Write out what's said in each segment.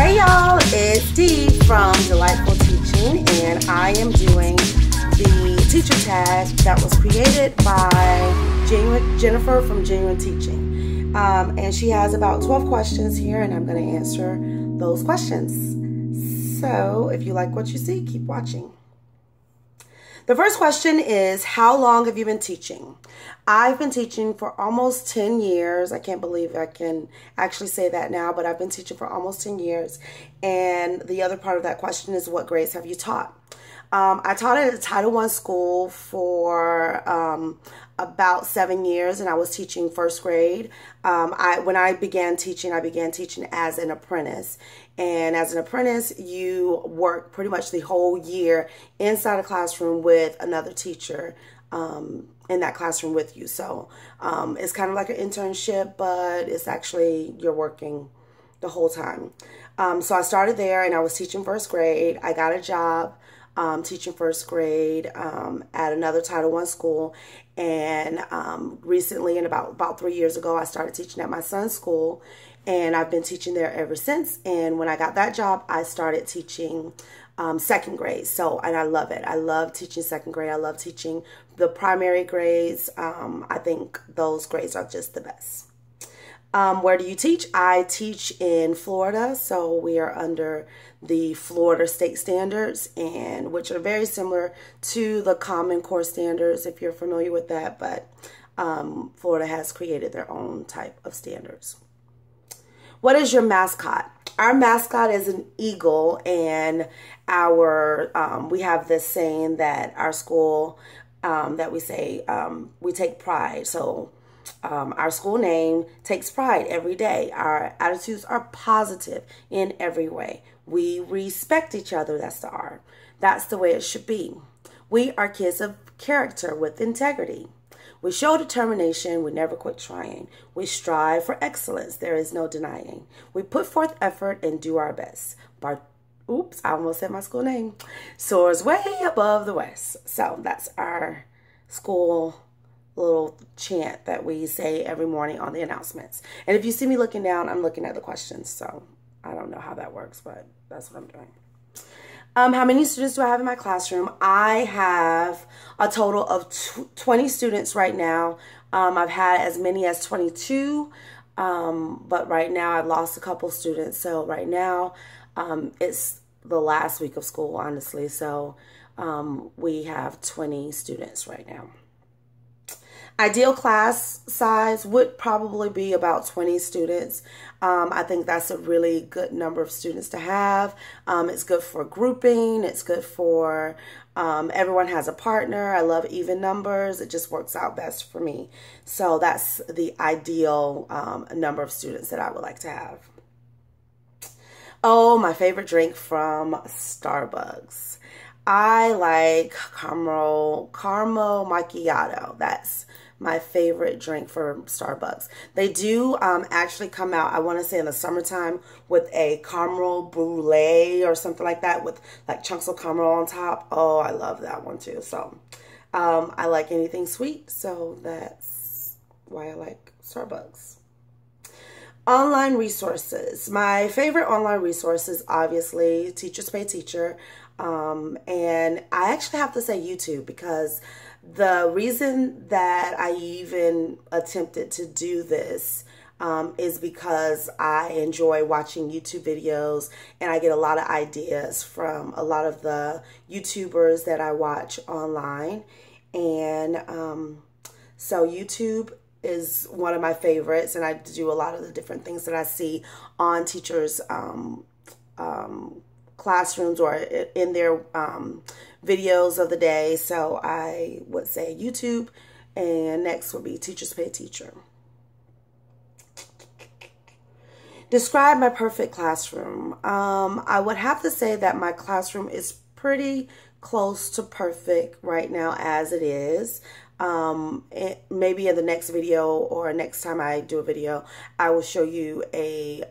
Hey y'all, it's Dee from Delightful Teaching, and I am doing the teacher tag that was created by Jennifer from Genuine Teaching. And she has about 12 questions here, and I'm going to answer those questions. So if you like what you see, keep watching. The first question is, how long have you been teaching? I've been teaching for almost 10 years. I can't believe I can actually say that now, but I've been teaching for almost 10 years. And the other part of that question is, what grades have you taught? I taught at a Title I school for about 7 years, and I was teaching first grade. When I began teaching as an apprentice. And as an apprentice, you work pretty much the whole year inside a classroom with another teacher in that classroom with you. So it's kind of like an internship, but it's actually you're working the whole time. So I started there, and I was teaching first grade. I got a job teaching first grade at another Title I school, and recently, and about 3 years ago, I started teaching at my son's school, and I've been teaching there ever since. And when I got that job, I started teaching second grade. And I love it. I love teaching second grade. I love teaching the primary grades. I think those grades are just the best. Where do you teach? I teach in Florida, so we are under the Florida state standards, and which are very similar to the Common Core standards, if you're familiar with that, but Florida has created their own type of standards. What is your mascot? Our mascot is an eagle, and we have this saying that our school that we say we take pride. So our school name takes pride every day. Our attitudes are positive in every way. We respect each other. That's the R. That's the way it should be. We are kids of character with integrity. We show determination. We never quit trying. We strive for excellence. There is no denying. We put forth effort and do our best. Oops, I almost said my school name. Soars way above the West. So that's our school little chant that we say every morning on the announcements. And if you see me looking down, I'm looking at the questions. So I don't know how that works, but that's what I'm doing. How many students do I have in my classroom? I have a total of 20 students right now. I've had as many as 22, but right now I've lost a couple students. So right now it's the last week of school, honestly. So we have 20 students right now. Ideal class size would probably be about 20 students. I think that's a really good number of students to have. It's good for grouping. It's good for everyone has a partner. I love even numbers. It just works out best for me. So that's the ideal number of students that I would like to have. Oh, my favorite drink from Starbucks. I like caramel macchiato. That's my favorite drink for Starbucks. They do actually come out, I want to say in the summertime, with a caramel brulee or something like that with like chunks of caramel on top. Oh, I love that one too. So I like anything sweet, so that's why I like Starbucks. Online resources. My favorite online resource is obviously Teachers Pay Teacher. And I actually have to say YouTube, because the reason that I even attempted to do this is because I enjoy watching YouTube videos, and I get a lot of ideas from a lot of the YouTubers that I watch online. And so YouTube is one of my favorites, and I do a lot of the different things that I see on teachers' classrooms or in their videos of the day. So I would say YouTube, and next would be Teachers Pay Teacher. Describe my perfect classroom. I would have to say that my classroom is pretty close to perfect right now as it is. Maybe in the next video or next time I do a video, I will show you a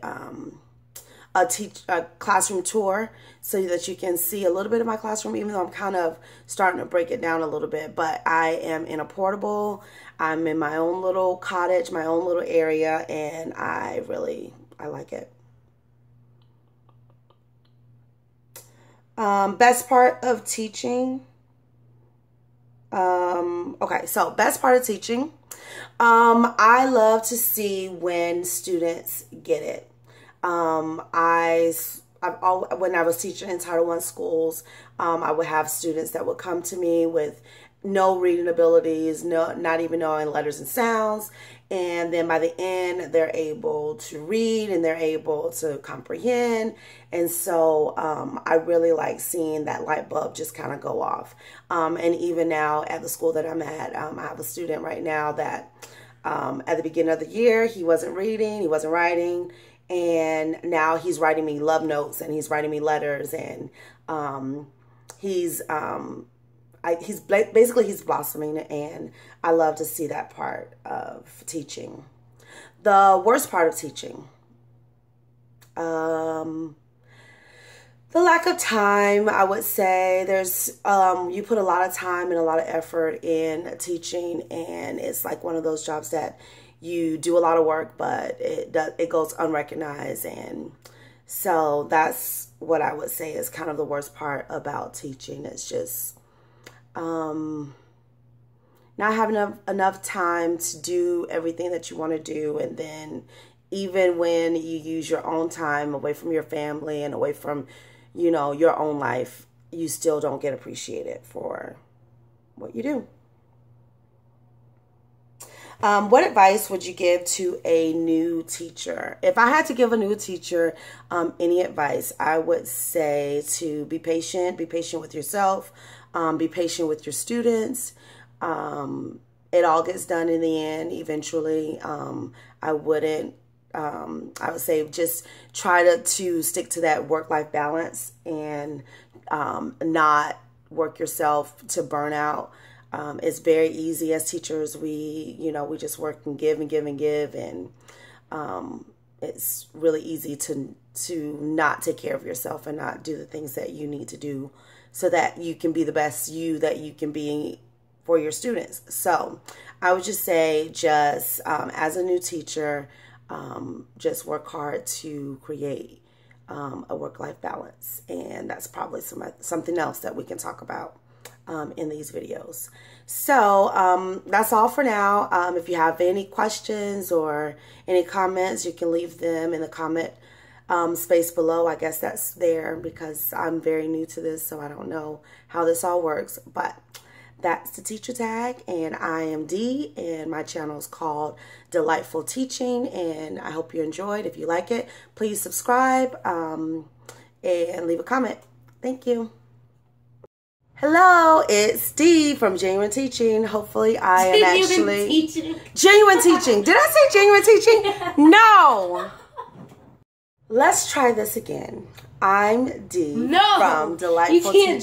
classroom tour so that you can see a little bit of my classroom, even though I'm kind of starting to break it down a little bit. But I am in a portable, I'm in my own little cottage, my own little area, and I like it. Best part of teaching. Okay, so best part of teaching. I love to see when students get it. When I was teaching in Title I schools, I would have students that would come to me with no reading abilities, not even knowing letters and sounds. And then by the end, they're able to read and they're able to comprehend. And so I really like seeing that light bulb just kind of go off. And even now at the school that I'm at, I have a student right now that at the beginning of the year, he wasn't reading, he wasn't writing. And now he's writing me love notes and he's writing me letters, and he's blossoming, and I love to see that part of teaching. The worst part of teaching, the lack of time. I would say there's you put a lot of time and a lot of effort in teaching, and it's like one of those jobs that you do a lot of work, but it goes unrecognized. And so that's what I would say is kind of the worst part about teaching. It's just not having enough time to do everything that you want to do. And then even when you use your own time away from your family and away from, your own life, you still don't get appreciated for what you do. What advice would you give to a new teacher? If I had to give a new teacher any advice, I would say to be patient with yourself, be patient with your students. It all gets done in the end eventually. I would say just try to stick to that work-life balance and not work yourself to burnout. It's very easy as teachers. We just work and give and give and give, and it's really easy to not take care of yourself and not do the things that you need to do so that you can be the best you that you can be for your students. So I would just say, as a new teacher, just work hard to create a work-life balance, and that's probably something else that we can talk about in these videos. So that's all for now. If you have any questions or any comments, you can leave them in the comment space below. I guess that's there because I'm very new to this, so I don't know how this all works. But that's the teacher tag, and I am Dee, and my channel is called Delightful Teaching, and I hope you enjoyed. If you like it, please subscribe and leave a comment. Thank you. Hello, it's Dee from Genuine Teaching. Hopefully I am actually... Genuine Teaching. Did I say Genuine Teaching? No. Let's try this again. I'm Dee from Delightful Teaching.